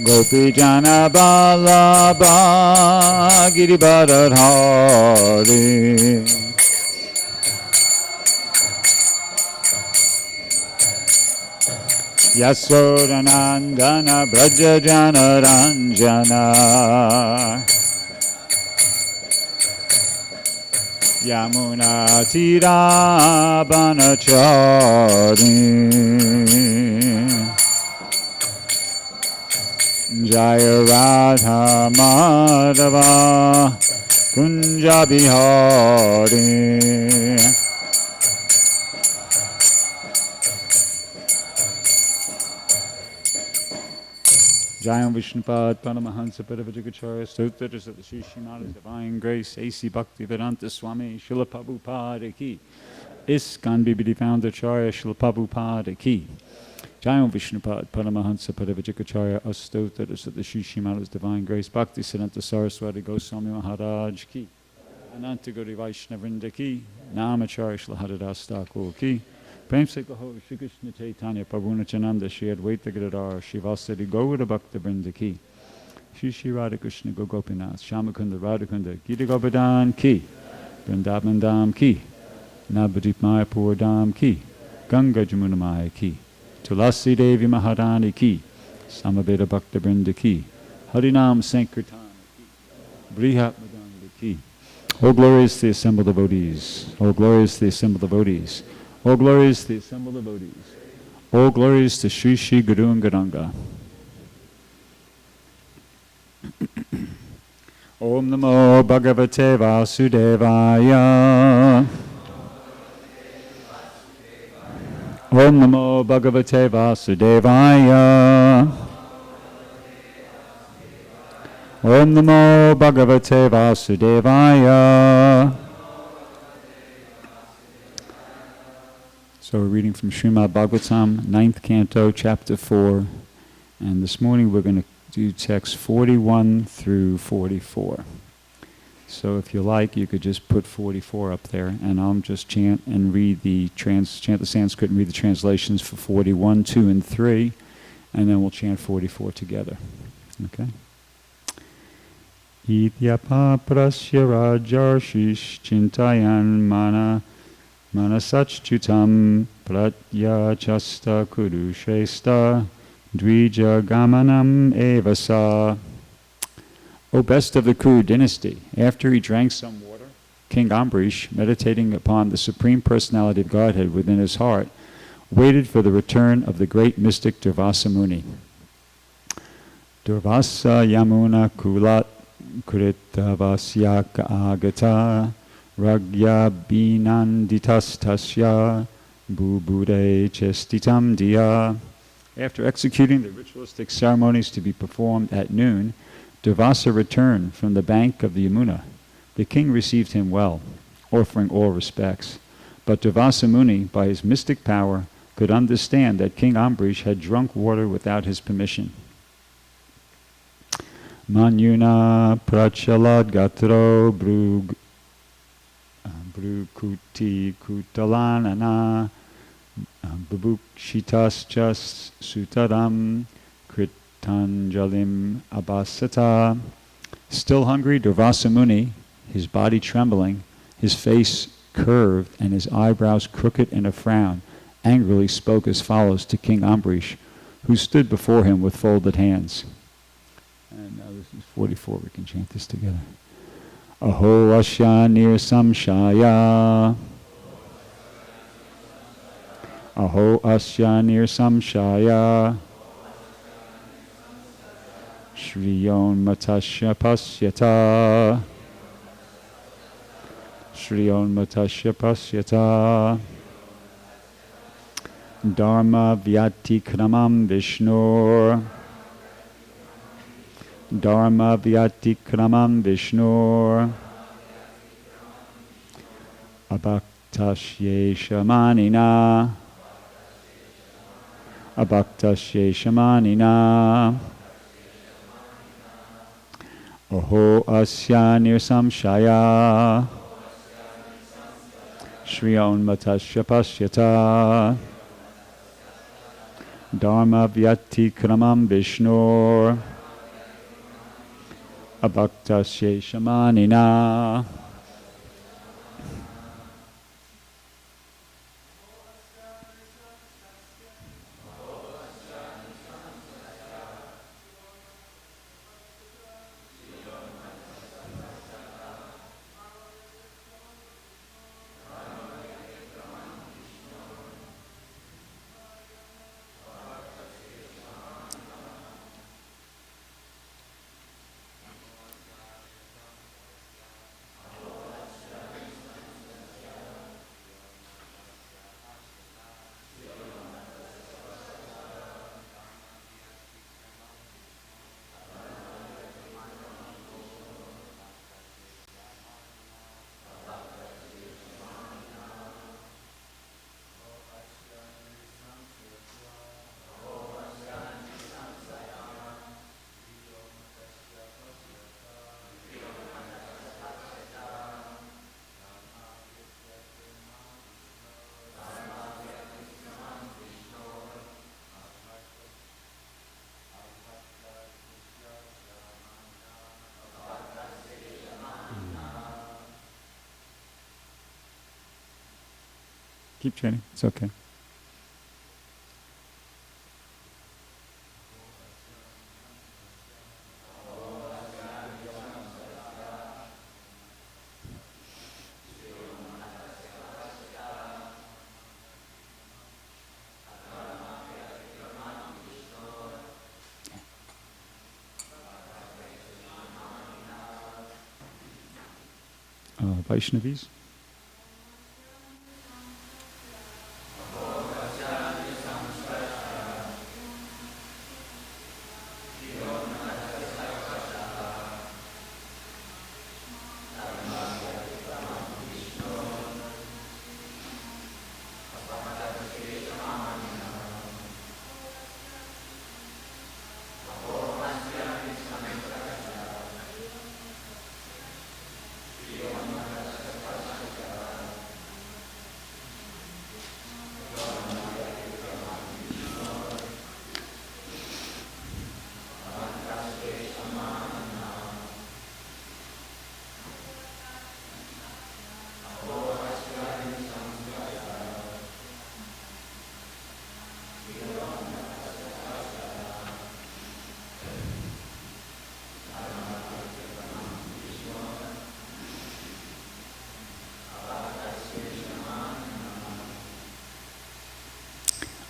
Gopijana Vallabha Girivardhari Yasodanandana Brajajana Ranjana Yamuna Tira Banachari Jaya Radha Madhava Kunja Bihari Jayam Vishnupad Paramahansa Paravajakacharya Stotaras of the Sri Srimada's Divine Grace A.C. Bhaktivedanta Swami Srila Prabhupada Ki ISKCON Bibidi Founder Acharya Srila Prabhupada Ki Jayam Vishnupad Paramahansa Paravajakacharya Astotaras of the Sri Srimada's Divine Grace Bhaktisiddhanta Saraswati Goswami Maharaj Ki Ananta Gauri Vaishnavrinda Ki Namacharya Srila Haridas Thakur Ki Prem Se Kaho Shri Krishna Chaitanya Prabhu Nityananda Shri Advaita Gadadhar Shri Vasudeva Gaura Bhakta Vrinda Ki Shri Shri Radha Krishna Gopinath Shamakunda Radhakunda Gita Govardhan Ki Vrindavan Dham Ki Navadvip Mayapur Dham Ki Ganga Jamuna Maya Ki Tulasi Devi Maharani Ki Samaveda Bhakta Vrinda Ki Harinam Sankirtan Ki Brihat Madanga Ki. O glorious the assembled devotees, O glorious the assembled devotees, O glorious the assembled devotees, O glorious to Sri Sri Guru and Garanga. Om Namo Bhagavate Vasudevaya. Om Namo Bhagavate Vasudevaya. Om Namo Bhagavate Vasudevaya. So we're reading from Srimad Bhagavatam, 9th Canto, Chapter 4. And this morning we're going to do texts 41 through 44. So if you like, you could just put 44 up there, and I'll just chant and read chant the Sanskrit and read the translations for 41, 2, and 3, and then we'll chant 44 together. Okay? Ityapa prasya rajarshish chintayan manasachchutam pratyachasta kurushesta dvija gamanam evasa. O best of the Kuru dynasty, after he drank some water, King Ambrish, meditating upon the Supreme Personality of Godhead within his heart, waited for the return of the great mystic Durvasa Muni. Durvasa Yamuna Kulat Kuritavasyaka Agata Ragya Binanditastasya Bubude Chestitam Diya. After executing the ritualistic ceremonies to be performed at noon, Durvasa returned from the bank of the Yamuna. The king received him well, offering all respects. But Durvasa Muni, by his mystic power, could understand that King Ambrish had drunk water without his permission. Manyuna prachalad gatro brukuti kutalanana bubukshitas sutaram kritanjalim abasata. Still hungry, Durvasa Muni, his body trembling, his face curved, and his eyebrows crooked in a frown, angrily spoke as follows to King Ambrish, who stood before him with folded hands. And now this is 44, we can chant this together. Aho asya nir samshaya. Aho asya nir samshaya. Shriyon matasya pasyata. Shriyon matasya pasyata. Dharma vyati kramam vishnur. Dharma vyati kramam vishnur. Abhaktasye shamanina. Abhaktasye shamanina. Oho asya nirsamshaya. Shriyon matasya pasyata. Dharma vyati kramam Vishnor abhakta sheshamanina. Keep chanting, it's okay. Vaishnavis.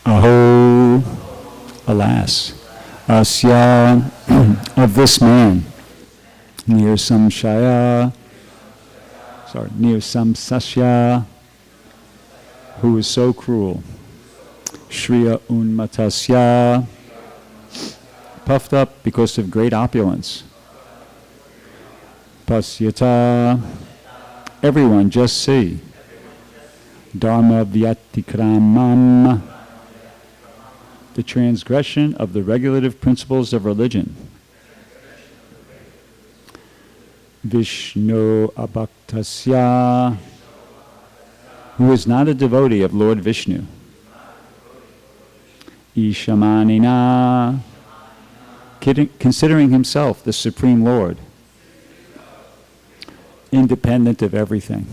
Aho, alas, asya, of this man, near samshaya, near samsasya, who is so cruel, shriya unmatasya, puffed up because of great opulence, pasyata, everyone just see, dharma vyatikramam, the transgression of the regulative principles of religion. Vishnu abhaktasya, who is not a devotee of Lord Vishnu. Ishamanina, considering himself the Supreme Lord, independent of everything.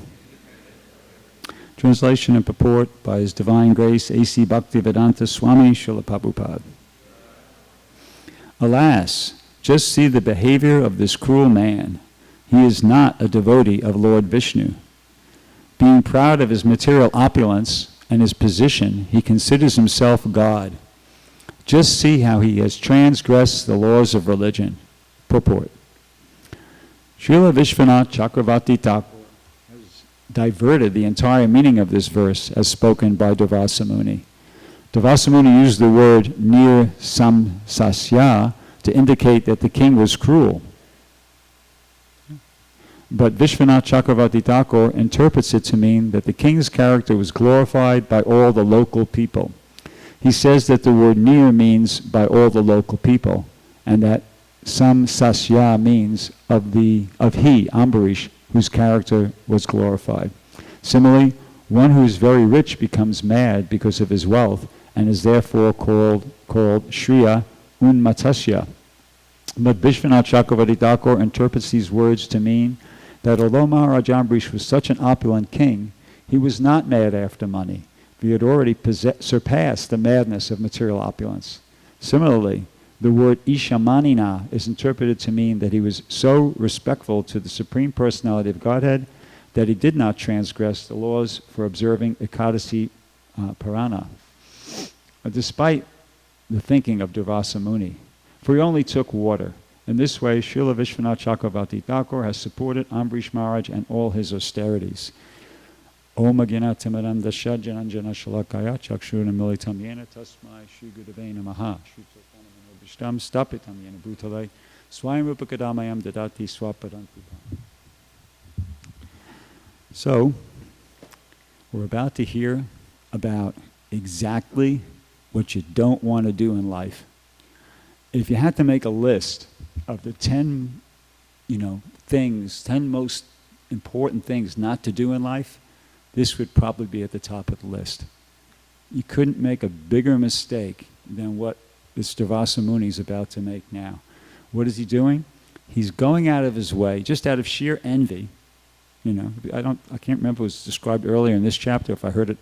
Translation and purport by His Divine Grace A.C. Bhaktivedanta Swami Srila Prabhupada. Alas, just see the behavior of this cruel man. He is not a devotee of Lord Vishnu. Being proud of his material opulence and his position, he considers himself God. Just see how he has transgressed the laws of religion. Purport. Srila Vishwanath Chakravarti Thakur diverted the entire meaning of this verse as spoken by Durvasa Muni. Durvasa Muni used the word nir samsasya to indicate that the king was cruel. But Vishwanath Chakravarti Thakur interprets it to mean that the king's character was glorified by all the local people. He says that the word nir means by all the local people, and that samsasya means of he, Ambarish, whose character was glorified. Similarly, One who is very rich becomes mad because of his wealth and is therefore called Shriya Unmatasya. But Vishwanath Chakravarti Thakur interprets these words to mean that although Maharaj Ambrish was such an opulent king, he was not mad after money. He had already surpassed the madness of material opulence. Similarly, the word Ishamanina is interpreted to mean that he was so respectful to the Supreme Personality of Godhead that he did not transgress the laws for observing Ekadasi Parana, despite the thinking of Durvasa Muni. For he only took water. In this way, Srila Vishwanath Chakravarti Thakur has supported Ambrish Maharaj and all his austerities. Om Agyanat Timaram Dasha Jananjana Shalakaya Chakshurna Militam Yena Tasmai Shri Gurave Namaha Shri Chaitanya Manobhishtam Stapitam Yena Bhutale Swayam Rupakadamayam Dadati Swapadanti. So, we're about to hear about exactly what you don't want to do in life. If you had to make a list of the 10, things, 10 most important things not to do in life, this would probably be at the top of the list. You couldn't make a bigger mistake than what this Durvasa Muni is about to make now. What is he doing? He's going out of his way, just out of sheer envy. I can't remember if it was described earlier in this chapter, if I heard it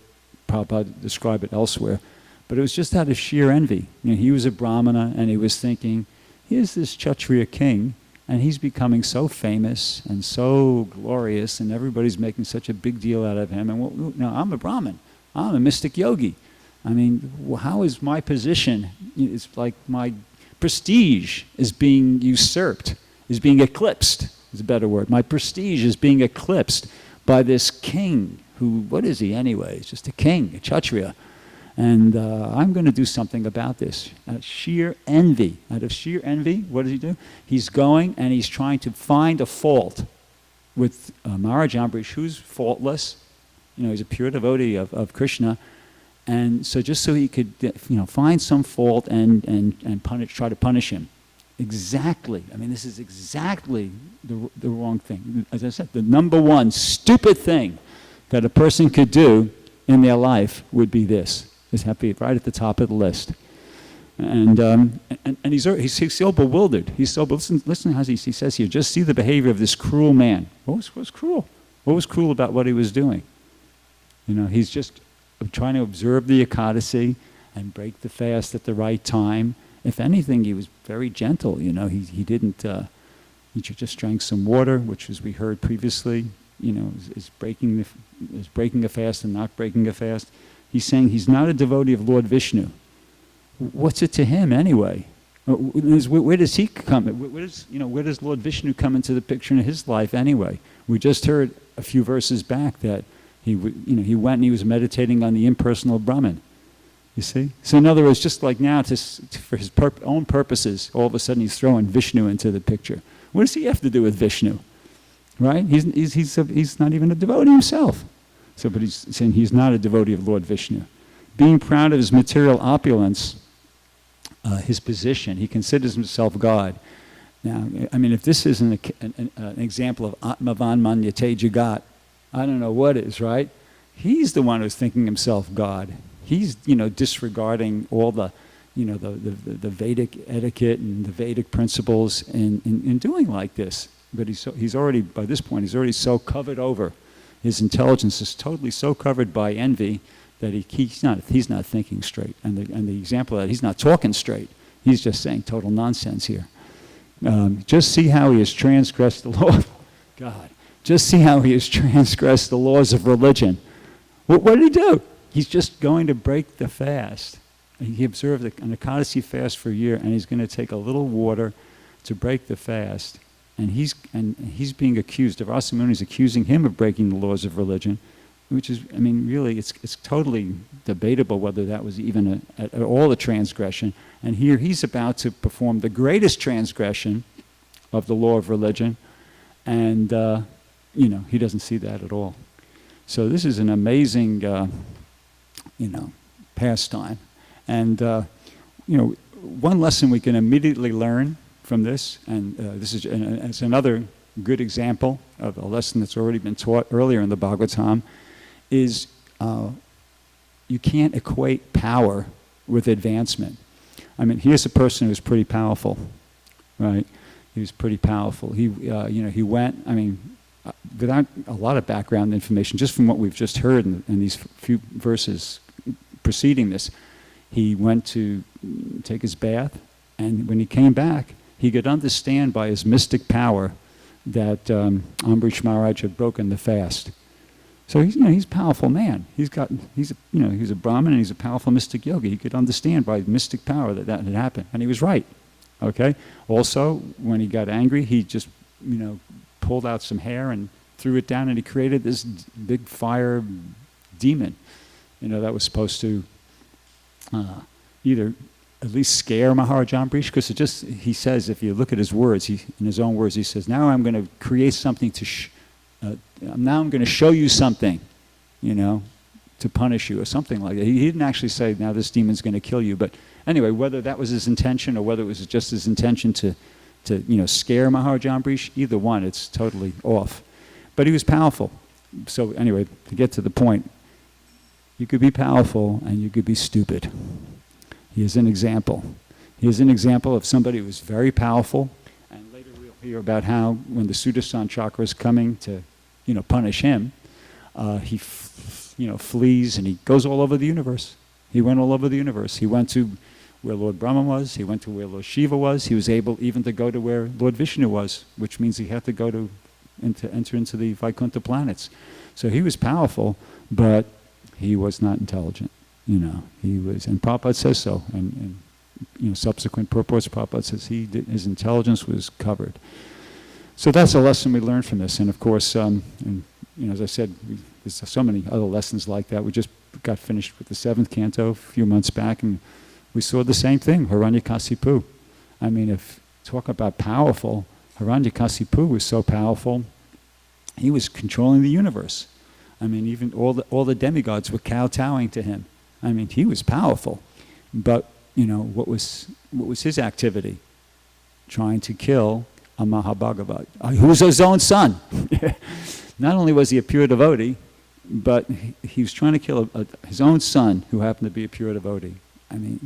Prabhupada describe it elsewhere. But it was just out of sheer envy. He was a Brahmana, and he was thinking, here's this Kshatriya king, and he's becoming so famous and so glorious, and everybody's making such a big deal out of him. And I'm a Brahmin. I'm a mystic yogi. I mean, how is my position? It's like my prestige is being usurped, is being eclipsed, is a better word. My prestige is being eclipsed by this king who, what is he anyway? He's just a king, a Kshatriya. And I'm going to do something about this. Out of sheer envy, what does he do? He's going and he's trying to find a fault with Maharaj Ambrish, who's faultless. He's a pure devotee of Krishna. And so just so he could, find some fault and try to punish him. Exactly. I mean, this is exactly the wrong thing. As I said, the number one stupid thing that a person could do in their life would be this. Is happy right at the top of the list, and he's so bewildered. He's so listen how he says here. Just see the behavior of this cruel man. What was cruel? What was cruel about what he was doing? He's just trying to observe the Ekadasi and break the fast at the right time. If anything, he was very gentle. He didn't. He just drank some water, which, as we heard previously, is breaking a fast and not breaking a fast. He's saying he's not a devotee of Lord Vishnu. What's it to him anyway? Where does he come? Where does Lord Vishnu come into the picture in his life anyway? We just heard a few verses back that he went and he was meditating on the impersonal Brahman. You see? So in other words, just like now, for his own purposes, all of a sudden he's throwing Vishnu into the picture. What does he have to do with Vishnu? Right? He's not even a devotee himself. But he's saying he's not a devotee of Lord Vishnu. Being proud of his material opulence, his position, he considers himself God. Now, I mean, if this isn't an example of Atmavan Manyate Jagat, I don't know what is, right? He's the one who's thinking himself God. He's, disregarding all the Vedic etiquette and the Vedic principles in doing like this. But he's already, by this point, he's already so covered over. His intelligence is totally so covered by envy that he's not thinking straight. And the example of that, he's not talking straight. He's just saying total nonsense here. Just see how he has transgressed the law of God. Just see how he has transgressed the laws of religion. What did he do? He's just going to break the fast. He observed an Ekadasi fast for a year, and he's going to take a little water to break the fast. And he's being accused. Durvasa Muni is accusing him of breaking the laws of religion, which is, I mean, really, it's totally debatable whether that was even at all a transgression. And here he's about to perform the greatest transgression of the law of religion, and he doesn't see that at all. So this is an amazing, pastime. And one lesson we can immediately learn from this, and this is it's another good example of a lesson that's already been taught earlier in the Bhagavatam, is you can't equate power with advancement. I mean, here's a person who's pretty powerful, right? He was pretty powerful. He, he went, without a lot of background information, just from what we've just heard in these few verses preceding this, he went to take his bath, and when he came back, he could understand by his mystic power that Ambrish Maharaj had broken the fast. So he's a powerful man. He's a Brahmin and he's a powerful mystic yogi. He could understand by mystic power that had happened, and he was right. Okay. Also, when he got angry, he just pulled out some hair and threw it down, and he created this big fire demon. That was supposed to either at least scare Maharaj Ambrish, because he says, if you look at his words, in his own words, he says, now I'm going to create something now I'm going to show you something, to punish you or something like that. He didn't actually say, now this demon's going to kill you. But anyway, whether that was his intention or whether it was just his intention to scare Maharaj Ambrish, either one, it's totally off. But he was powerful. So anyway, to get to the point, you could be powerful and you could be stupid. He is an example. He is an example of somebody who was very powerful, and later we'll hear about how when the Sudarshan chakra is coming to, punish him, he flees and he goes all over the universe. He went all over the universe. He went to where Lord Brahma was. He went to where Lord Shiva was. He was able even to go to where Lord Vishnu was, which means he had to go to enter into the Vaikuntha planets. So he was powerful, but he was not intelligent. He was, and Prabhupada says so, and subsequent purports, Prabhupada says his intelligence was covered. So that's a lesson we learned from this, and of course, as I said, there's so many other lessons like that. We just got finished with the 7th canto a few months back, and we saw the same thing, Hiranyakasipu. If talk about powerful, Hiranyakasipu was so powerful, he was controlling the universe. Even all the demigods were kowtowing to him. He was powerful, but what was his activity? Trying to kill a Mahabhagavat, who was his own son. Not only was he a pure devotee, but he was trying to kill his own son, who happened to be a pure devotee. From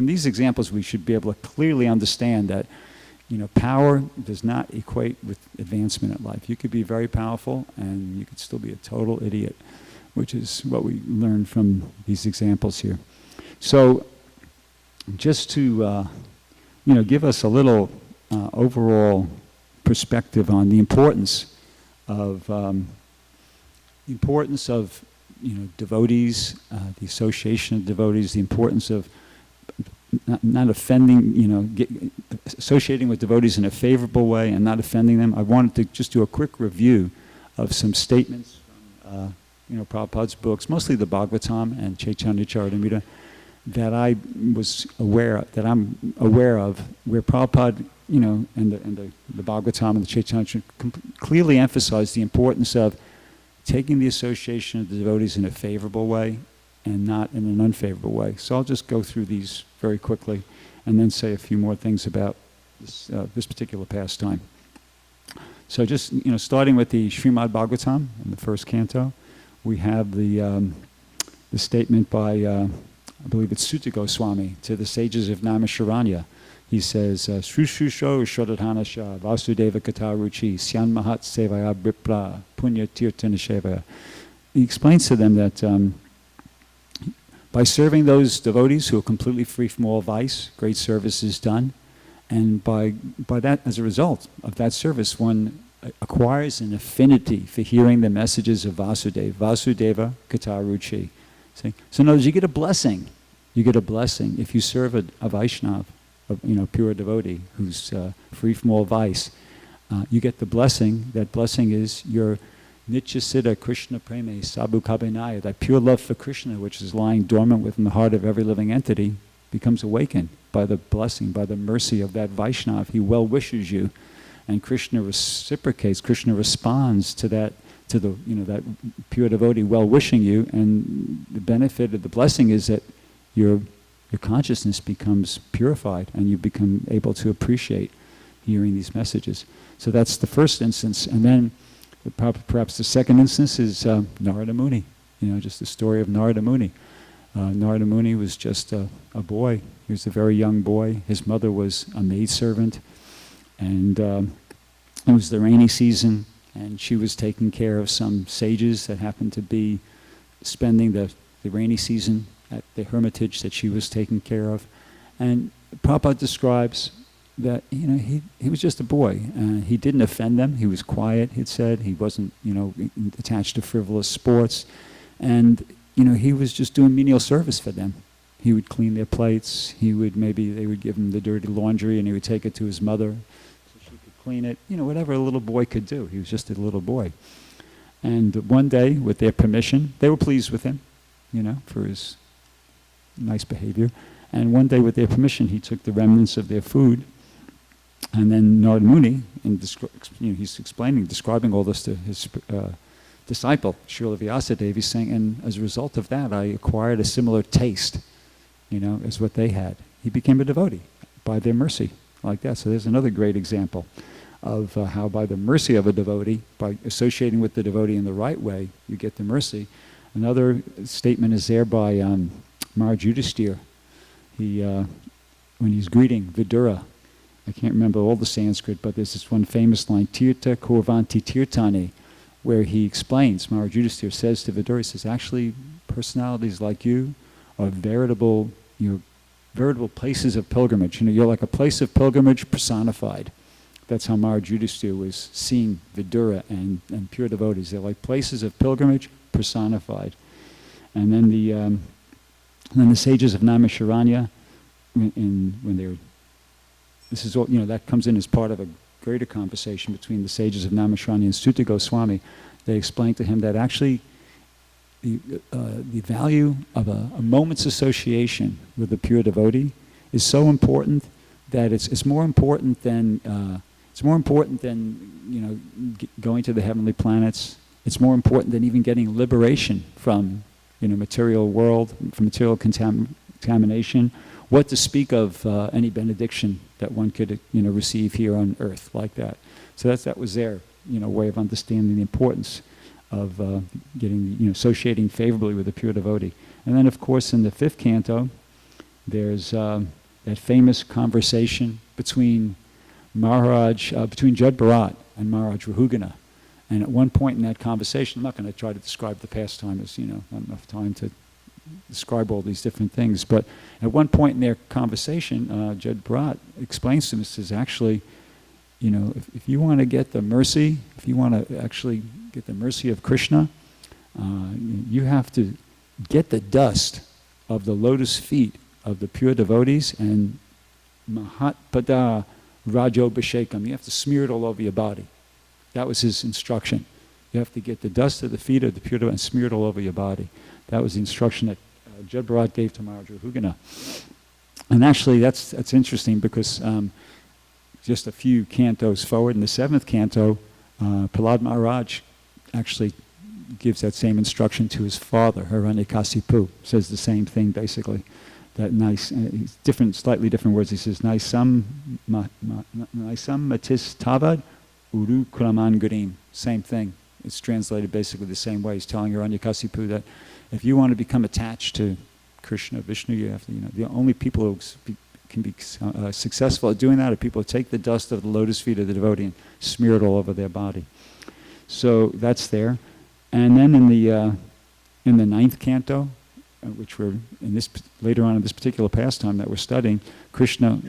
these examples, we should be able to clearly understand that power does not equate with advancement in life. You could be very powerful, and you could still be a total idiot, which is what we learned from these examples here. So, just to give us a little overall perspective on the importance of devotees, the association of devotees, the importance of not offending, associating with devotees in a favorable way and not offending them. I wanted to just do a quick review of some statements from Prabhupada's books, mostly the Bhagavatam and Chaitanya Charitamrita, that I'm aware of, where Prabhupada, and the Bhagavatam and the Chaitanya clearly emphasize the importance of taking the association of the devotees in a favorable way and not in an unfavorable way. So I'll just go through these very quickly and then say a few more things about this particular pastime. So just, starting with the Srimad Bhagavatam in the 1st canto, we have the statement by, I believe it's Sutta Goswami, to the sages of Naimisharanya. He says, Srushusho Shodadhanasha Vasudeva Kataruchi Syan Mahat Sevaya Bripra Punya Tirtanashevaya. He explains to them that by serving those devotees who are completely free from all vice, great service is done. And by that, as a result of that service, one acquires an affinity for hearing the messages of Vasudeva Kataruchi. So in other words, you get a blessing. You get a blessing if you serve a Vaishnav, a pure devotee who's free from all vice. You get the blessing. That blessing is your Nityasiddha Krishna Preme Sabhu Kabinaya, that pure love for Krishna, which is lying dormant within the heart of every living entity, becomes awakened by the blessing, by the mercy of that Vaishnav. He well wishes you, and Krishna reciprocates. Krishna responds to that, that pure devotee well wishing you, and the benefit of the blessing is that your consciousness becomes purified, and you become able to appreciate hearing these messages. So that's the first instance, and then Perhaps the second instance is Narada Muni. Just the story of Narada Muni. Narada Muni was just a boy. He was a very young boy. His mother was a maidservant, and it was the rainy season, and she was taking care of some sages that happened to be spending the rainy season at the hermitage that she was taking care of. And Prabhupada describes that he was just a boy. He didn't offend them. He was quiet, he said. He wasn't attached to frivolous sports. And he was just doing menial service for them. He would clean their plates. They would give him the dirty laundry, and he would take it to his mother so she could clean it. Whatever a little boy could do. He was just a little boy. And one day, with their permission, they were pleased with him, for his nice behavior. And one day, with their permission, he took the remnants of their food. And then Narada Muni, he's describing all this to his disciple, Srila Vyasadeva, he's saying, and as a result of that, I acquired a similar taste, as what they had. He became a devotee by their mercy, like that. So there's another great example of how by the mercy of a devotee, by associating with the devotee in the right way, you get the mercy. Another statement is there by Maharaj Yudhisthira. When he's greeting Vidura, I can't remember all the Sanskrit, but there's this one famous line, Tirtha Kurvanti Tirthani, where he explains, Maharaj Yudhisthira says to Vidura, he says, actually, personalities like you are veritable places of pilgrimage. You're like a place of pilgrimage personified. That's how Maharaj Yudhisthira was seeing Vidura and pure devotees. They're like places of pilgrimage personified. And then the sages of Naimisharanya, when they were, this is all, that comes in as part of a greater conversation between the sages of Naimisharanya and Sutta Goswami. They explained to him that actually the value of a moment's association with a pure devotee is so important that it's more important than going to the heavenly planets. It's more important than even getting liberation from material world, from material contamination. What to speak of any benediction that one could receive here on earth like that. So that was their way of understanding the importance of associating favorably with a pure devotee. And then of course in the 5th canto there's that famous conversation between Jad Bharat and Maharaj Rahugana. And at one point in that conversation, I'm not going to try to describe the pastime, as not enough time to describe all these different things, but at one point in their conversation, Jad Bharat explains to him, says, actually, if you want to get the mercy, if you want to actually get the mercy of Krishna, you have to get the dust of the lotus feet of the pure devotees and Mahatpada Rajobhishekam. You have to smear it all over your body. That was his instruction. You have to get the dust of the feet of the pure devotees and smear it all over your body. That was the instruction that Jad Bharat gave to Maharaj Rahugana. And actually that's interesting because just a few cantos forward in the 7th canto, Prahlad Maharaj actually gives that same instruction to his father, Hiranyakasipu. Says the same thing basically. That nice, slightly different words. He says, Naisam matis tavad uru kraman gurim. Same thing. It's translated basically the same way. He's telling Hiranyakasipu that if you want to become attached to Krishna, Vishnu, you have to, the only people who can be successful at doing that are people who take the dust of the lotus feet of the devotee and smear it all over their body. So that's there. And then in the 9th canto, which we're later on in this particular pastime that we're studying, Krishna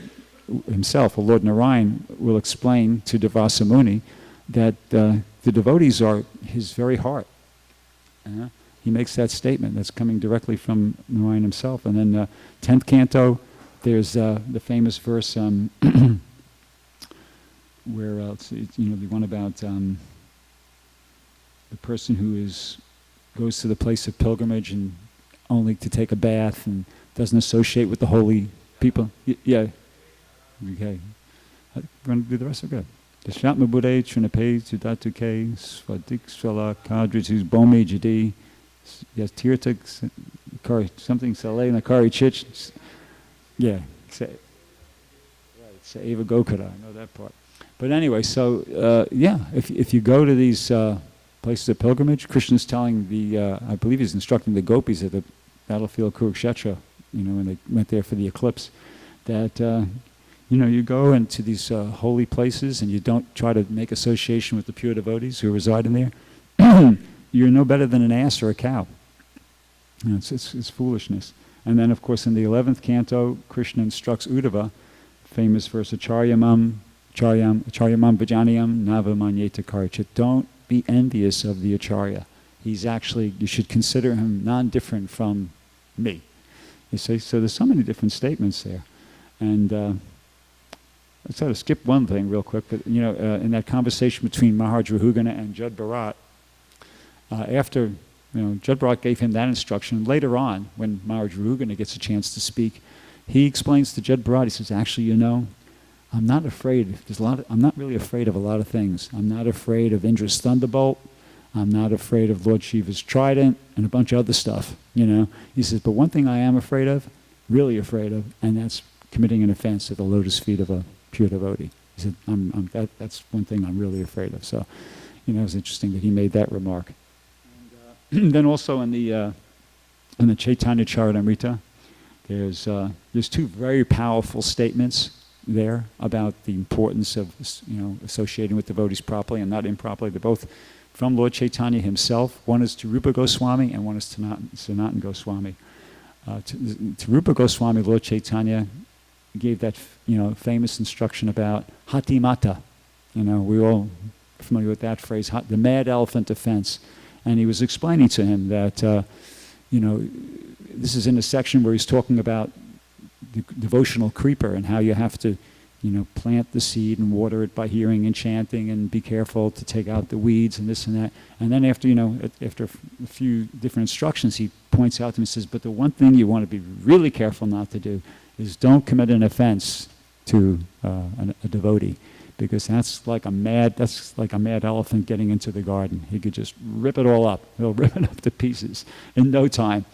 himself, or Lord Narayan, will explain to Devasa Muni that the devotees are his very heart. He makes that statement that's coming directly from Narayan himself. And then 10th canto, there's the famous verse where the one about the person who goes to the place of pilgrimage and only to take a bath and doesn't associate with the holy people. Yeah. Okay. You want to do the rest? Okay. Dashatma Bude Trinape Sudatuke Svadik Svala Kadritus Bome Jadi. Yes, Tirtak something Saleh Nakari Chich. Yeah. Right. Saeva Gokara. I know that part. But anyway, so yeah, if you go to these places of pilgrimage, Krishna's telling I believe he's instructing the gopis at the battlefield Kurukshetra, when they went there for the eclipse, that you go into these holy places and you don't try to make association with the pure devotees who reside in there. You're no better than an ass or a cow. It's foolishness. And then, of course, in the 11th canto, Krishna instructs Uddhava, famous verse, Acharyamam Vajaniyam Navamanyeta Karchit. Don't be envious of the Acharya. He's actually, you should consider him non-different from me. You see, so there's so many different statements there. And let's try to skip one thing real quick, but in that conversation between Maharaj Rahugana and Jud Bharat, after Jud Bharat gave him that instruction, later on, when Maharaj Rahugana gets a chance to speak, he explains to Jud Bharat, he says, actually, I'm not afraid. I'm not really afraid of a lot of things. I'm not afraid of Indra's thunderbolt. I'm not afraid of Lord Shiva's trident and a bunch of other stuff. He says, but one thing I am afraid of, really afraid of, and that's committing an offense at the lotus feet of a pure devotee. He said, that's one thing I'm really afraid of. So, it was interesting that he made that remark. And then also in the Chaitanya Charitamrita, there's two very powerful statements there about the importance of associating with devotees properly and not improperly. They're both from Lord Chaitanya himself. One is to Rupa Goswami and one is to Sanatana Goswami. To Rupa Goswami, Lord Chaitanya gave that famous instruction about Hati Mata. We're all familiar with that phrase, the mad elephant defense. And he was explaining to him that this is in a section where he's talking about the devotional creeper and how you have to plant the seed and water it by hearing and chanting and be careful to take out the weeds and this and that. And then after a few different instructions, he points out to him and says, but the one thing you want to be really careful not to do is don't commit an offense to a devotee, because that's like a mad elephant getting into the garden. He could just rip it all up. He'll rip it up to pieces in no time.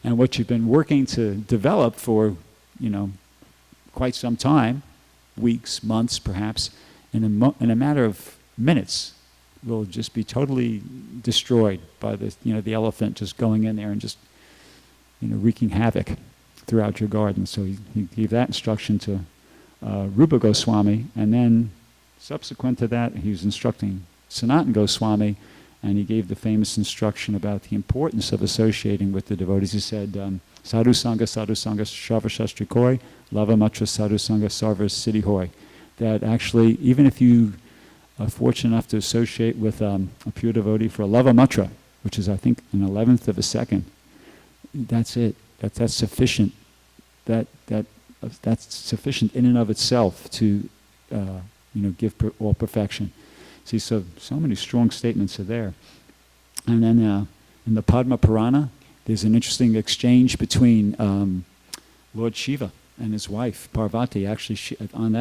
And what you've been working to develop for quite some time, weeks, months perhaps, in a matter of minutes, will just be totally destroyed by the elephant just going in there and just wreaking havoc throughout your garden. So he gave that instruction to Rupa Goswami, and then subsequent to that he was instructing Sanatana Goswami, and he gave the famous instruction about the importance of associating with the devotees. He said, Sadhu Sangha, Shava Shastri Koi, Lava Matra Sadhu Sangha, Sarva Siddhi Hoy. That actually, even if you are fortunate enough to associate with a pure devotee for a Lava Matra, which is, I think, an 11th of a second, that's it. That's sufficient. That's sufficient in and of itself to, give all perfection. See, so many strong statements are there. And then in the Padma Purana, there's an interesting exchange between Lord Shiva and his wife, Parvati. Actually, on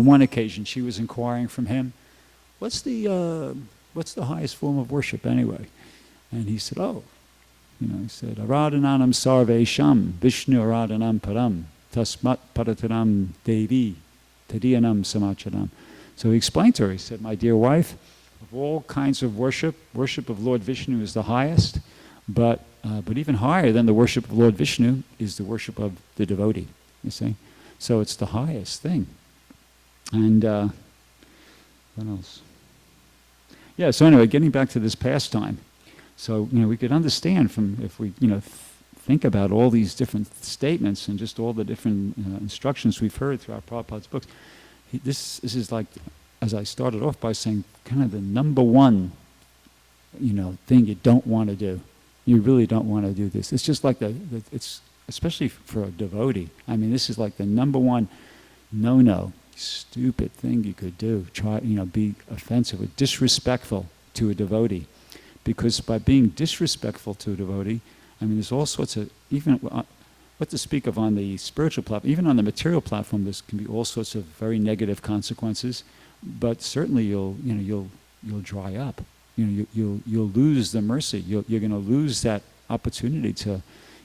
one occasion, she was inquiring from him, what's the highest form of worship anyway? And he said, he said, Aradhananam sarvesham, Vishnu aradhanam param, tasmat parataram devi, tadiyanam samacharam. So he explained to her, he said, my dear wife, of all kinds of worship of Lord Vishnu is the highest, but even higher than the worship of Lord Vishnu is the worship of the devotee, you see? So it's the highest thing. And what else? Yeah, so anyway, getting back to this pastime. So, we could understand if we, think about all these different statements and just all the different instructions we've heard throughout Prabhupada's books. This is like, as I started off by saying, kind of the number one, thing you don't want to do. You really don't want to do this. It's just like it's, especially for a devotee. I mean, this is like the number one no, stupid thing you could do. Try, be offensive or disrespectful to a devotee. Because by being disrespectful to a devotee, I mean, there's all sorts of, even what to speak of on the spiritual platform, even on the material platform, there can be all sorts of very negative consequences. But certainly you'll dry up. You'll lose the mercy. You're going to lose that opportunity to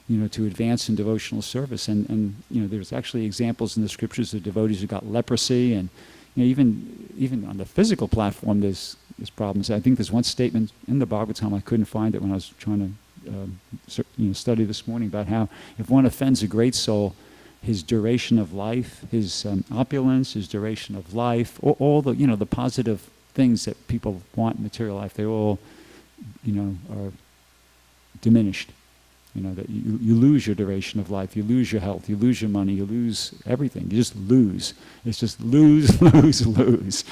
advance in devotional service. And there's actually examples in the scriptures of devotees who got leprosy and even on the physical platform, there's problems. I think there's one statement in the Bhagavatam, I couldn't find it when I was trying to study this morning, about how if one offends a great soul, his duration of life, his opulence, his duration of life, all the the positive things that people want in material life, they all are diminished. That you lose your duration of life, you lose your health, you lose your money, you lose everything. You just lose. It's just lose, lose, lose.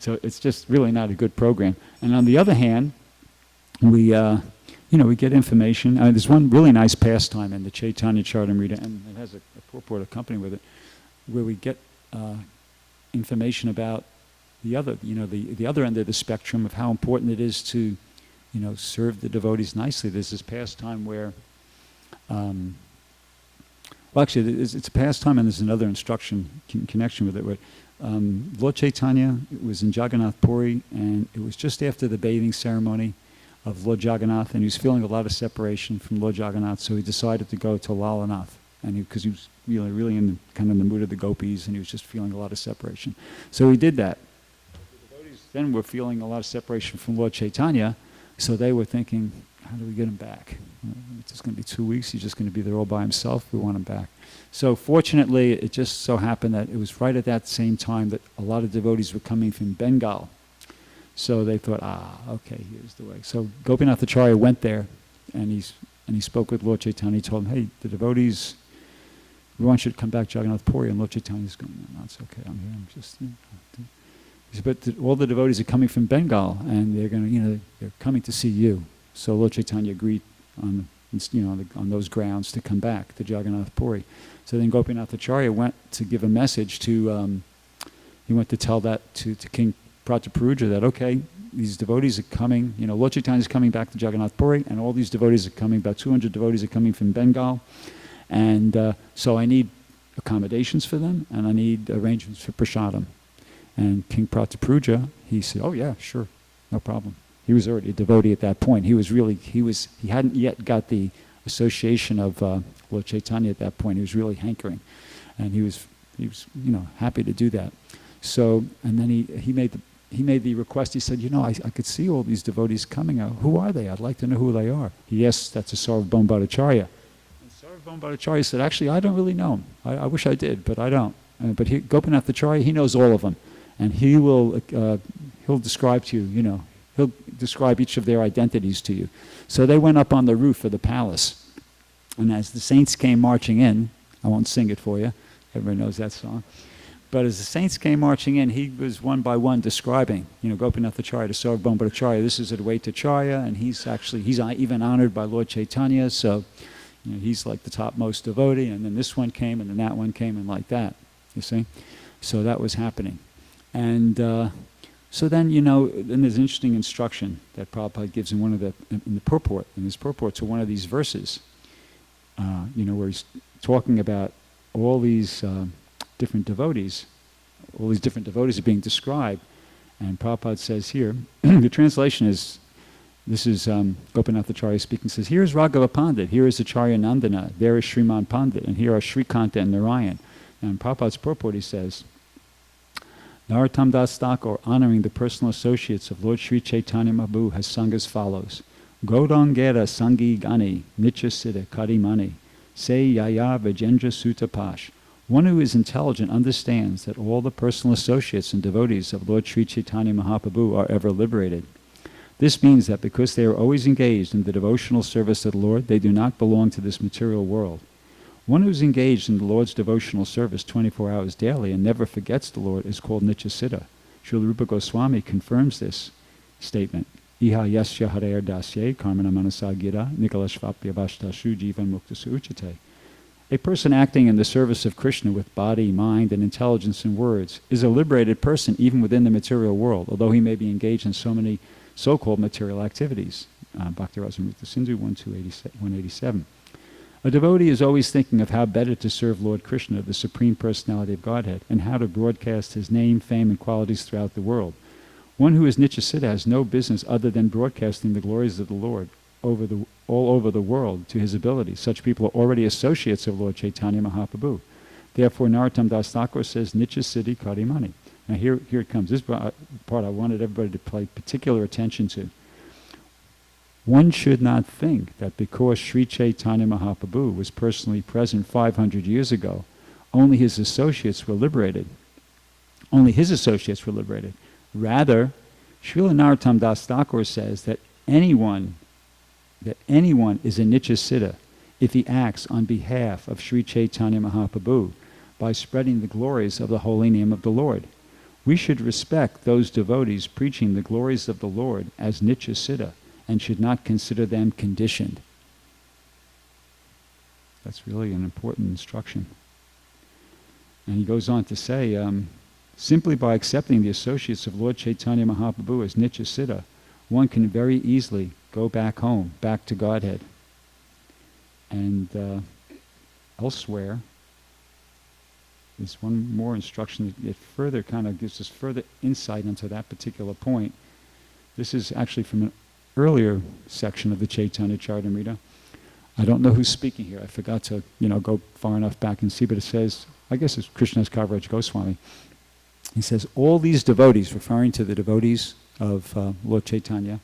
So it's just really not a good program. And on the other hand, we get information. There's one really nice pastime in the Chaitanya Charitamrita, and it has a purport accompanied with it, where we get information about the other, the other end of the spectrum of how important it is to, serve the devotees nicely. There's this pastime where, actually, it's a pastime, and there's another instruction in connection with it. Where Lord Chaitanya was in Jagannath Puri, and it was just after the bathing ceremony of Lord Jagannath, and he was feeling a lot of separation from Lord Jagannath, so he decided to go to Lalanath, and because he was really in the mood of the gopis, and he was just feeling a lot of separation. So he did that. The devotees then were feeling a lot of separation from Lord Chaitanya, so they were thinking, how do we get him back? It's just going to be 2 weeks. He's just going to be there all by himself. We want him back. So fortunately, it just so happened that it was right at that same time that a lot of devotees were coming from Bengal. So they thought, okay, here's the way. So Gopinath Acharya went there, and he spoke with Lord Chaitanya. He told him, hey, the devotees, we want you to come back to Jagannath Puri. And Lord Chaitanya's going, no, it's okay. I'm here. I'm just. He said, but all the devotees are coming from Bengal, and they're going to, they're coming to see you. So Lord Chaitanya agreed on those grounds to come back to Jagannath Puri. So then Gopinath Acharya went to give a message to, he went to tell that to King Prataparuja that, okay, these devotees are coming, Lord Chaitanya is coming back to Jagannath Puri, and all these devotees are coming, about 200 devotees are coming from Bengal, and so I need accommodations for them, and I need arrangements for prasadam. And King Prataparuja, he said, oh yeah, sure, no problem. He was already a devotee at that point. He hadn't yet got the association of Lord Chaitanya at that point. He was really hankering, and he was happy to do that. So, and then he made the request. He said, I could see all these devotees coming out. Who are they? I'd like to know who they are. Yes, that's a Sarvabhauma Bhattacharya. And Sarvabhauma Bhattacharya said, actually, I don't really know him. I wish I did, but I don't. But Gopinath Acharya, he knows all of them, and he'll describe to you, he'll describe each of their identities to you. So they went up on the roof of the palace, and as the saints came marching in, I won't sing it for you, everybody knows that song, but as the saints came marching in, he was one by one describing, Gopinath Acharya to Sarvabhauma Bhattacharya, this is Advaita Acharya, and he's even honored by Lord Chaitanya, so he's like the topmost devotee, and then this one came, and then that one came, and like that, you see? So that was happening. And so then, then there's an interesting instruction that Prabhupada gives in the purport, in his purport to one of these verses, where he's talking about all these different devotees are being described, and Prabhupada says here, the translation is, this is Gopinath Acharya speaking, says, here is Raghava Pandit, here is Acharya Nandana, there is Sriman Pandit, and here are Srikanta and Narayan. And in Prabhupada's purport he says, Narottam Das Thakur, honoring the personal associates of Lord Sri Chaitanya Mahaprabhu, has sung as follows. Godongera Sangi Gani, Nitya Siddha Kadimani, Se Yaya Vajendra Sutapash. One who is intelligent understands that all the personal associates and devotees of Lord Sri Chaitanya Mahaprabhu are ever liberated. This means that because they are always engaged in the devotional service of the Lord, they do not belong to this material world. One who is engaged in the Lord's devotional service 24 hours daily and never forgets the Lord is called Nitya Siddha. Srila Rupa Goswami confirms this statement. Iha yasya harer dasye karmana manasa gira nikalashvapya vashtashu jivan muktasu uchate. A person acting in the service of Krishna with body, mind, and intelligence and words is a liberated person even within the material world, although he may be engaged in so many so-called material activities. Bhakti Rasamrita Sindhu 187. A devotee is always thinking of how better to serve Lord Krishna, the Supreme Personality of Godhead, and how to broadcast his name, fame, and qualities throughout the world. One who is Nitya Siddha has no business other than broadcasting the glories of the Lord all over the world to his ability. Such people are already associates of Lord Chaitanya Mahaprabhu. Therefore, Narottam Das Thakur says, Nitya Siddhi Kadimani. Now here it comes. This part I wanted everybody to pay particular attention to. One should not think that because Sri Chaitanya Mahaprabhu was personally present 500 years ago, only his associates were liberated. Only his associates were liberated. Rather, Srila Narottam Das Thakur says that anyone is a Nityasiddha if he acts on behalf of Sri Chaitanya Mahaprabhu by spreading the glories of the holy name of the Lord. We should respect those devotees preaching the glories of the Lord as Nityasiddha and should not consider them conditioned. That's really an important instruction. And he goes on to say, simply by accepting the associates of Lord Chaitanya Mahaprabhu as Nityasiddha, one can very easily go back home, back to Godhead. And elsewhere, there's one more instruction that further kind of gives us further insight into that particular point. This is actually from an earlier section of the Chaitanya Charitamrita. I don't know who's speaking here. I forgot to, go far enough back and see, but it says, I guess it's Krishnadas Kaviraj Goswami. He says, all these devotees, referring to the devotees of Lord Chaitanya,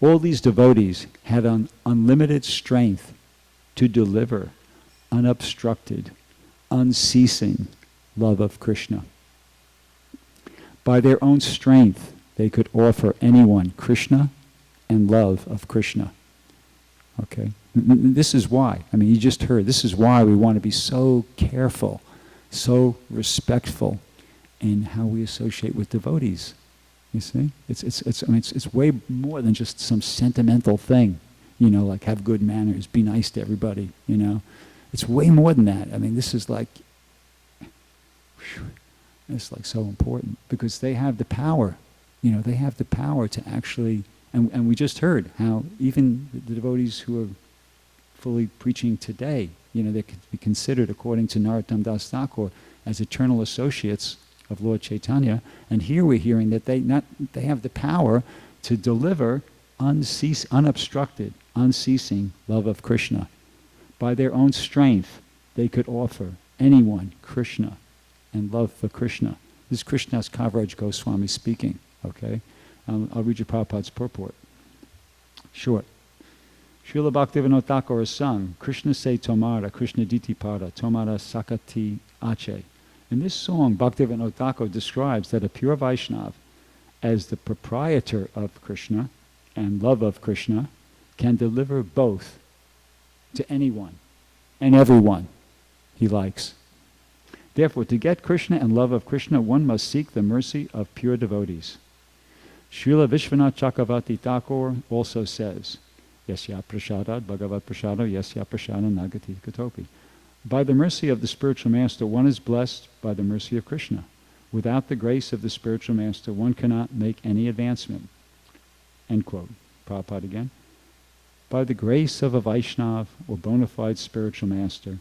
all these devotees had an unlimited strength to deliver unobstructed, unceasing love of Krishna. By their own strength, they could offer anyone Krishna and love of Krishna. Okay? This is why. I mean, you just heard. This is why we want to be so careful, so respectful in how we associate with devotees. You see? It's way more than just some sentimental thing. Like have good manners, be nice to everybody, It's way more than that. I mean, this is like, it's like so important because they have the power. They have the power to actually, and we just heard how even the devotees who are fully preaching today, they could be considered, according to Narottam Das Thakur, as eternal associates of Lord Chaitanya. And here we're hearing that they have the power to deliver unobstructed, unceasing love of Krishna. By their own strength, they could offer anyone Krishna and love for Krishna. This is Krishnadas Kaviraj Goswami speaking, okay? I'll read you Prabhupada's purport. Short. Srila Bhaktivinoda Thakur has sung, Krishna se tomara, Krishna diti pada, tomara sakati ache. In this song, Bhaktivinoda Thakur describes that a pure Vaishnava, as the proprietor of Krishna and love of Krishna, can deliver both to anyone and everyone he likes. Therefore, to get Krishna and love of Krishna, one must seek the mercy of pure devotees. Srila Vishwanath Chakravarti Thakur also says, Yasya prashadat bhagavat prasado yasya prasada nagati katopi. By the mercy of the spiritual master, one is blessed by the mercy of Krishna. Without the grace of the spiritual master, one cannot make any advancement. End quote. Prabhupada again. By the grace of a Vaishnava or bona fide spiritual master,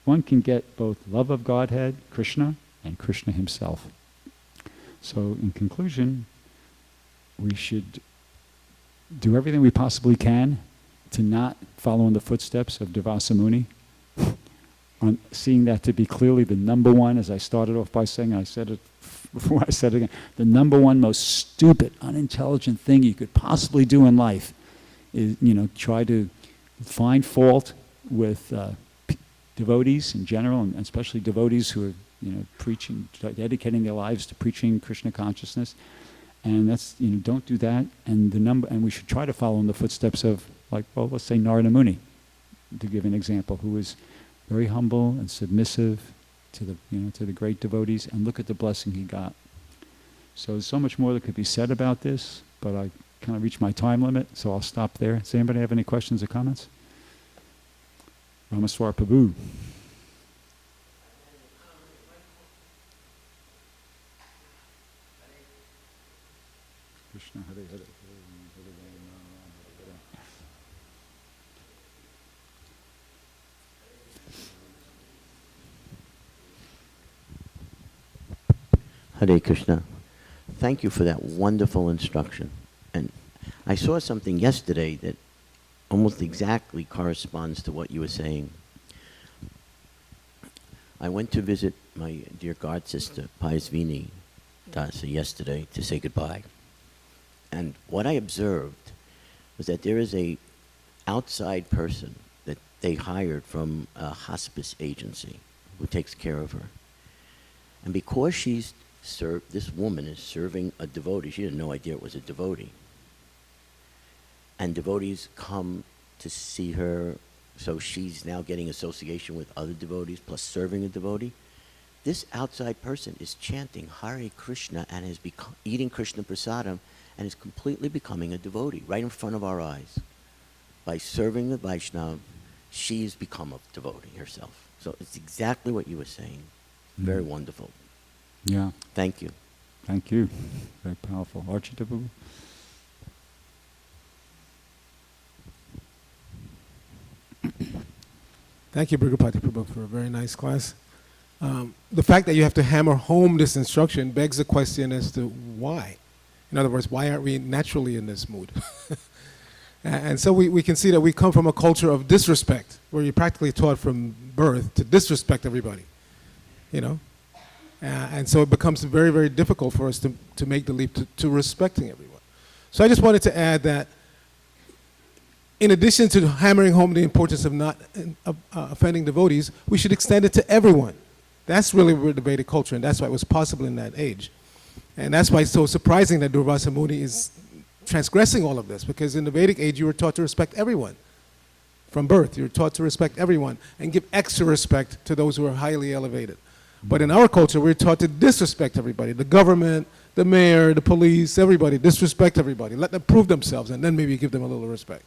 one can get both love of Godhead, Krishna, and Krishna himself. So in conclusion, we should do everything we possibly can to not follow in the footsteps of Durvasa Muni, on seeing that to be clearly the number one, as I started off by saying, I said it before, I said it again, the number one most stupid, unintelligent thing you could possibly do in life is, try to find fault with devotees in general, and especially devotees who are, preaching, dedicating their lives to preaching Krishna consciousness. And that's, don't do that. And we should try to follow in the footsteps of, let's say Narada Muni, to give an example, who was very humble and submissive to the great devotees, and look at the blessing he got. So there's so much more that could be said about this, but I kind of reached my time limit, so I'll stop there. Does anybody have any questions or comments? Ramaswar Prabhu. Krishna Hare Hare. Hare Krishna. Thank you for that wonderful instruction. And I saw something yesterday that almost exactly corresponds to what you were saying. I went to visit my dear god sister, Paisvini, Dasa yesterday to say goodbye. And what I observed was that there is a outside person that they hired from a hospice agency who takes care of her. And because this woman is serving a devotee, she had no idea it was a devotee. And devotees come to see her, so she's now getting association with other devotees, plus serving a devotee. This outside person is chanting Hare Krishna and is eating Krishna Prasadam and is completely becoming a devotee right in front of our eyes. By serving the Vaishnava, she's become a devotee herself. So it's exactly what you were saying. Very wonderful. Yeah. Thank you. Thank you. Very powerful. Archita Prabhu? Thank you, Bhrgupati Prabhu, for a very nice class. The fact that you have to hammer home this instruction begs the question as to why. In other words, why aren't we naturally in this mood? And so we can see that we come from a culture of disrespect, where you're practically taught from birth to disrespect everybody, you know? And so it becomes very, very difficult for us to make the leap to respecting everyone. So I just wanted to add that in addition to hammering home the importance of not offending devotees, we should extend it to everyone. That's really the Vedic culture, and that's why it was possible in that age. And that's why it's so surprising that Durvasa Muni is transgressing all of this, because in the Vedic age you were taught to respect everyone. From birth, you were taught to respect everyone and give extra respect to those who are highly elevated. But in our culture, we're taught to disrespect everybody. The government, the mayor, the police, everybody, disrespect everybody. Let them prove themselves, and then maybe give them a little respect.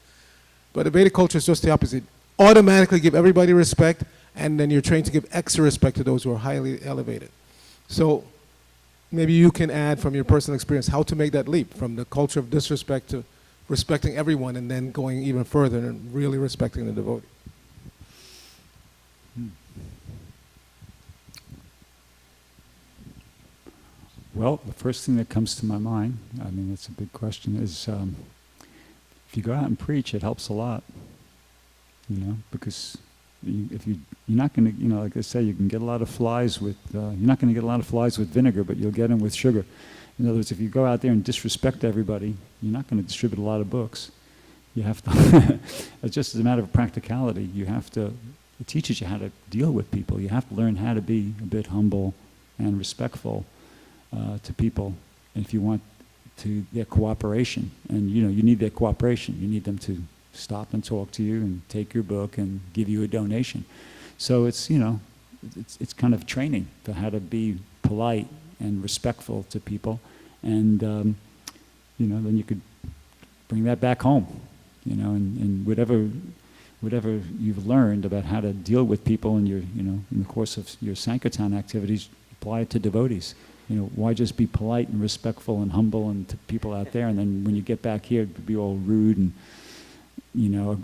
But the Vedic culture is just the opposite. Automatically give everybody respect, and then you're trained to give extra respect to those who are highly elevated. So maybe you can add from your personal experience how to make that leap from the culture of disrespect to respecting everyone, and then going even further and really respecting the devotee. Well, the first thing that comes to my mind, I mean, it's a big question, is if you go out and preach, it helps a lot, you know, because you're not going to, you know, like I say, you can get a lot of flies with, you're not going to get a lot of flies with vinegar, but you'll get them with sugar. In other words, if you go out there and disrespect everybody, you're not going to distribute a lot of books. You have to, it's just as a matter of practicality, you have to, it teaches you how to deal with people. You have to learn how to be a bit humble and respectful to people, and if you want their cooperation, and you know, you need their cooperation. You need them to stop and talk to you and take your book and give you a donation. So it's, you know, it's kind of training for how to be polite and respectful to people, and you know, then you could bring that back home, you know, and whatever you've learned about how to deal with people in your, you know, in the course of your Sankirtan activities, apply it to devotees. You know, why just be polite and respectful and humble and to people out there, and then when you get back here, be all rude and, you know,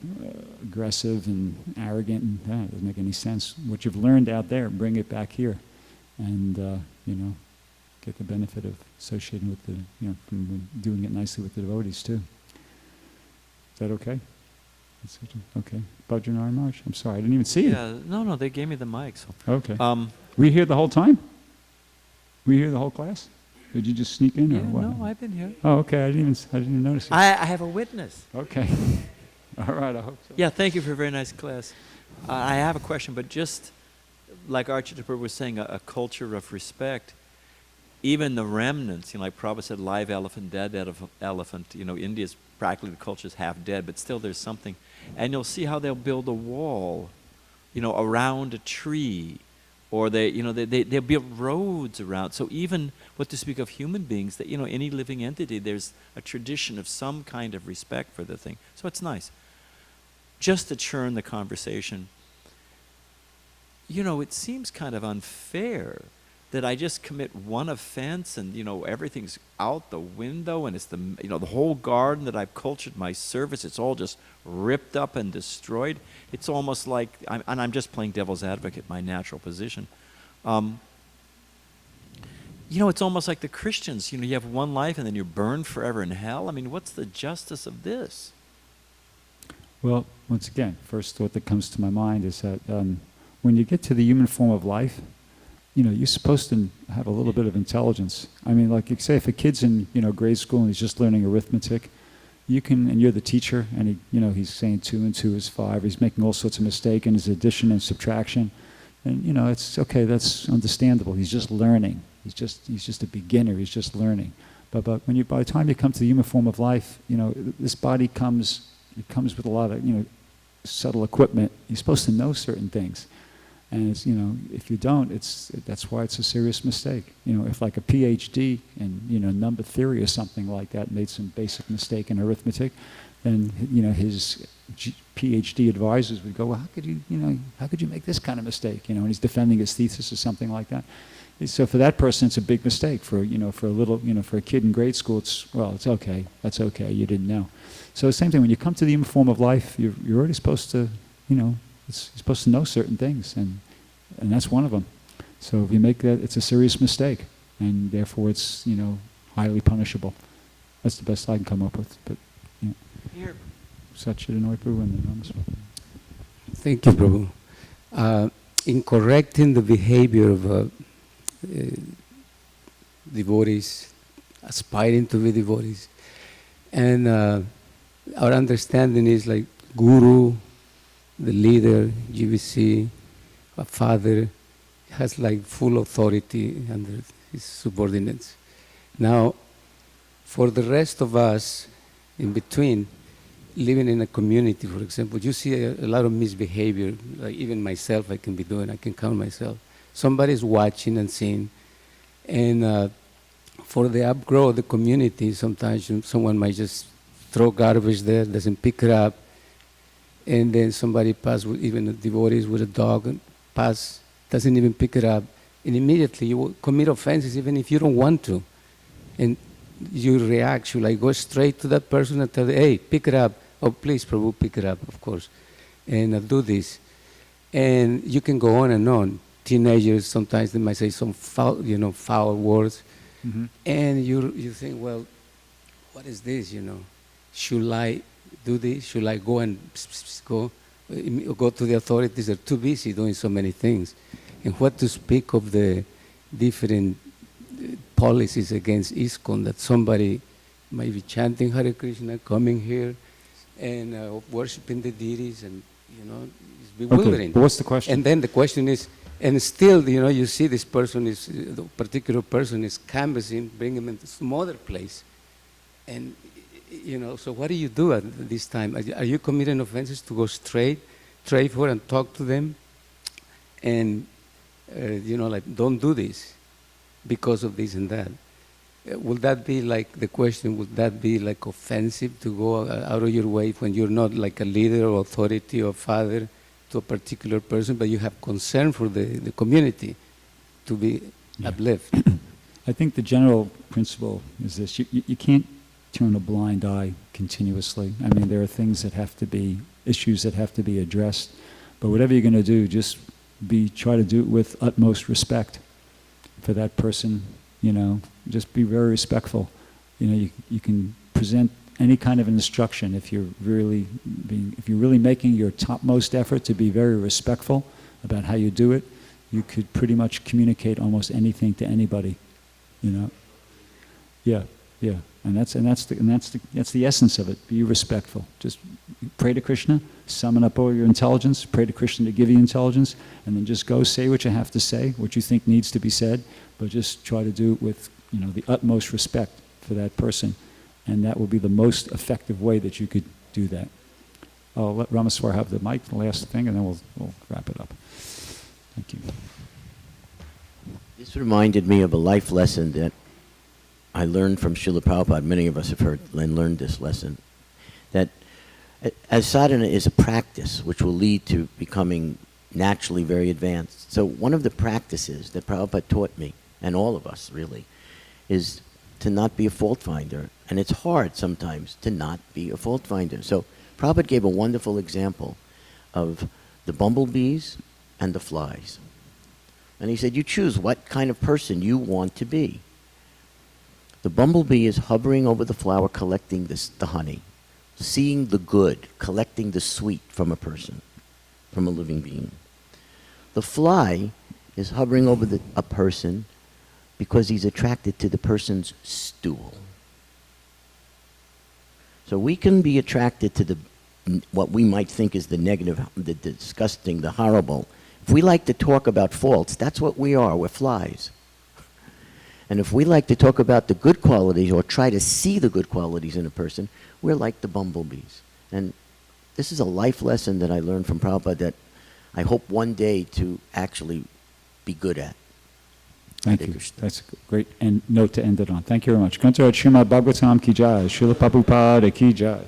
aggressive and arrogant, and that doesn't make any sense. What you've learned out there, bring it back here, and you know, get the benefit of associating with the, you know, from doing it nicely with the devotees too. Is that okay? Okay. Bhajranari Maharaj, I'm sorry, I didn't even see it. Yeah, no, they gave me the mic. So. Okay. Were you here the whole time? Were you here the whole class? Did you just sneak in, Yeah, or what? no, I've been here. Oh, okay. I didn't even notice it. I have a witness. Okay. All right. I hope so. Yeah, thank you for a very nice class. I have a question, but just like Archita Prabhu was saying, a culture of respect. Even the remnants, you know, like Prabhupada said, live elephant, dead elephant. You know, India's practically the culture's half dead, but still there's something. And you'll see how they'll build a wall, you know, around a tree. Or they build roads around. So even what to speak of human beings, that, you know, any living entity, there's a tradition of some kind of respect for the thing. So it's nice. Just to churn the conversation, you know, it seems kind of unfair that I just commit one offense and, you know, everything's out the window, and it's the, you know, the whole garden that I've cultured my service, it's all just ripped up and destroyed. It's almost like, I'm just playing devil's advocate, my natural position. You know, it's almost like the Christians, you know, you have one life and then you're burned forever in hell. I mean, what's the justice of this? Well, once again, first thought that comes to my mind is that when you get to the human form of life, you're supposed to have a little bit of intelligence. I mean, like you say, if a kid's in, grade school and he's just learning arithmetic, and you're the teacher, and he's saying 2 and 2 is 5, he's making all sorts of mistakes in his addition and subtraction, and it's okay, that's understandable. He's just learning. He's just a beginner. He's just learning. But by the time you come to the human form of life, this body comes with a lot of subtle equipment. You're supposed to know certain things. And it's, if you don't, that's why it's a serious mistake. If like a PhD in number theory or something like that made some basic mistake in arithmetic, then his PhD advisors would go, well, how could you make this kind of mistake? And he's defending his thesis or something like that. So for that person, it's a big mistake. For for a kid in grade school, it's okay. That's okay. You didn't know. So the same thing when you come to the human form of life, you're already supposed to, you're supposed to know certain things, and that's one of them. So if you make that, it's a serious mistake, and therefore it's highly punishable. That's the best I can come up with. But Here. Satchidananda Prabhu and the Namaste. Thank you, Prabhu. In correcting the behavior of devotees, aspiring to be devotees, and our understanding is like guru, the leader, GBC, a father, has like full authority under his subordinates. Now, for the rest of us in between, living in a community, for example, you see a lot of misbehavior. Like even myself, I can count myself. Somebody's watching and seeing, and for the upgrow of the community, sometimes someone might just throw garbage there, doesn't pick it up, and then somebody pass with even the devotees with a dog and pass, doesn't even pick it up, and immediately you will commit offenses even if you don't want to, and you react, you like go straight to that person and tell them, hey, pick it up. Oh, please, Prabhu, pick it up, of course, and do this, and you can go on and on. Teenagers, sometimes they might say some foul words, and you think, well, what is this? Should I do this? Should I go and go to the authorities? They're too busy doing so many things, and what to speak of the different policies against ISKCON, that somebody might be chanting Hare Krishna, coming here, and worshiping the deities, and it's bewildering. Okay, but what's the question? And then the question is, and still, you see this person is, the particular person is canvassing, bring him into some other place. And, so what do you do at this time? Are you committing offenses to go straight for and talk to them? And, like, don't do this because of this and that. Would that be like the question, would that be like offensive to go out of your way when you're not like a leader or authority or father to a particular person, but you have concern for the community to be uplifted? I think the general principle is this: you can't turn a blind eye continuously. I mean, there are things that have to be, issues that have to be addressed, but whatever you're going to do, just try to do it with utmost respect for that person. Just be very respectful. You can present any kind of an instruction if you're really making your topmost effort to be very respectful about how you do it. You could pretty much communicate almost anything to anybody. Yeah, and that's the essence of it. Be respectful. Just pray to Krishna, summon up all your intelligence, pray to Krishna to give you intelligence, and then just go say what you have to say, what you think needs to be said, but just try to do it with the utmost respect for that person, and that will be the most effective way that you could do that. I'll let Ramaswar have the mic, the last thing, and then we'll wrap it up. Thank you. This reminded me of a life lesson that I learned from Srila Prabhupada. Many of us have heard and learned this lesson, that as sadhana is a practice which will lead to becoming naturally very advanced. So one of the practices that Prabhupada taught me, and all of us really, is to not be a fault finder. And it's hard sometimes to not be a fault finder. So Prabhupada gave a wonderful example of the bumblebees and the flies. And he said, you choose what kind of person you want to be. The bumblebee is hovering over the flower, collecting the honey, seeing the good, collecting the sweet from a person, from a living being. The fly is hovering over a person because he's attracted to the person's stool. So we can be attracted to what we might think is the negative, the disgusting, the horrible. If we like to talk about faults, that's what we are. We're flies. And if we like to talk about the good qualities or try to see the good qualities in a person, we're like the bumblebees. And this is a life lesson that I learned from Prabhupada that I hope one day to actually be good at. Thank you. That's a great note to end it on. Thank you very much. Grantaraj Srimad Bhagavatam Ki Jai, Srila Prabhupada Ki Jai.